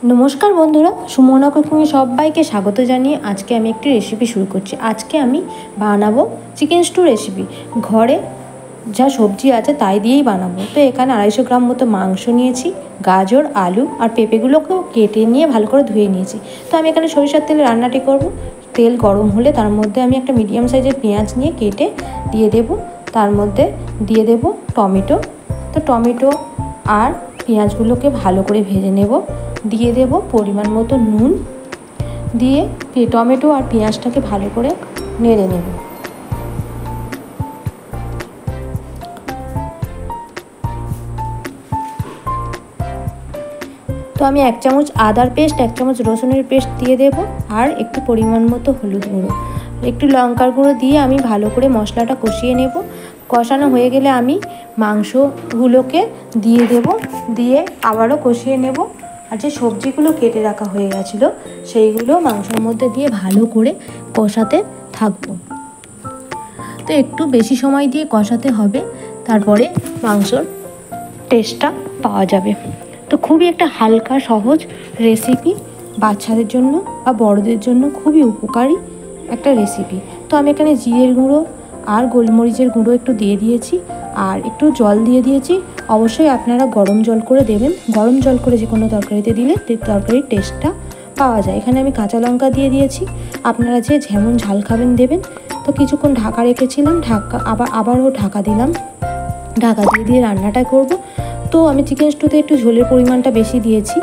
नमस्कार बंधुरा सुमना कुकिंगे सबाइके स्वागत जानिए आज के आमी एकटी रेसिपि शुरू करछि। आज के आमी बानाबो चिकेन स्टू रेसिपि। घरे जा सब्जी आछे ताई दिएई बानाबो। तो एखाने 250 ग्राम मतो मांस निয়েছি, गाजर आलू और पेঁপেগুলোকেও केटे निয়ে भालो करे धुए निয়েছি। तो आमी एखाने सरिषार तेले रान्नाटी करब। तेल गरम होले तार मধ্যে आमी একটা মিডিয়াম সাইজের পেঁয়াজ নিয়ে কেটে দিয়ে দেব। তার মধ্যে দিয়ে দেব টমেটো। তো টমেটো আর পেঁয়াজগুলোকে ভালো করে ভেজে নেব। দিয়ে দেব পরিমাণ মতো নুন, দিয়ে টমেটো আর পেঁয়াজটাকে ভালো করে নেড়ে নেব। তো আমি 1 চামচ আদার পেস্ট 1 চামচ রসুনের পেস্ট দিয়ে দেব আর একটু পরিমাণ মতো হলুদ গুঁড়ো, একটু লঙ্কার গুঁড়ো দিয়ে আমি ভালো করে মশলাটা কষিয়ে নেব। কষানো হয়ে গেলে আমি মাংসগুলোকে দিয়ে দেব, দিয়ে আবারও কষিয়ে নেব। আর যে সবজিগুলো কেটে রাখা হয়ে গেছিলো সেইগুলো মাংসের মধ্যে দিয়ে ভালো করে কষাতে থাকবো। তো একটু বেশি সময় দিয়ে কষাতে হবে, তারপরে মাংসর টেস্টটা পাওয়া যাবে। তো খুবই একটা হালকা সহজ রেসিপি, বাচ্চাদের জন্য বা বড়দের জন্য খুবই উপকারী একটা রেসিপি। তো আমি এখানে জিরের গুঁড়ো আর গোলমরিচের গুঁড়ো একটু দিয়ে দিয়েছি আর একটু জল দিয়ে দিয়েছি। অবশ্যই আপনারা গরম জল করে দেবেন। গরম জল করে যে কোনো তরকারিতে দিলে তরকারির টেস্টটা পাওয়া যায়। এখানে আমি কাঁচা লঙ্কা দিয়ে দিয়েছি, আপনারা যে যেমন ঝাল খাবেন দেবেন। তো কিছুক্ষণ ঢাকা রেখেছিলাম, আবারও ঢাকা দিলাম। ঢাকা দিয়ে রান্নাটা করব। তো আমি চিকেন স্টুতে একটু ঝোলের পরিমাণটা বেশি দিয়েছি।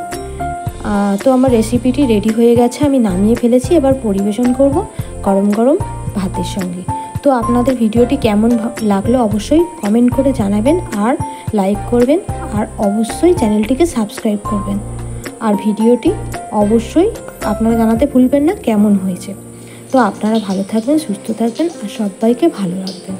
তো আমার রেসিপিটি রেডি হয়ে গেছে, আমি নামিয়ে ফেলেছি। এবার পরিবেশন করব গরম গরম ভাতের সঙ্গে। তো আপনাদের ভিডিওটি কেমন লাগলো অবশ্যই কমেন্ট করে জানাবেন আর লাইক করবেন আর অবশ্যই চ্যানেলটিকে সাবস্ক্রাইব করবেন। আর ভিডিওটি অবশ্যই আপনারা জানাতে ভুলবেন না কেমন হয়েছে। তো আপনারা ভালো থাকবেন, সুস্থ থাকবেন আর সবাইকে ভালো রাখবেন।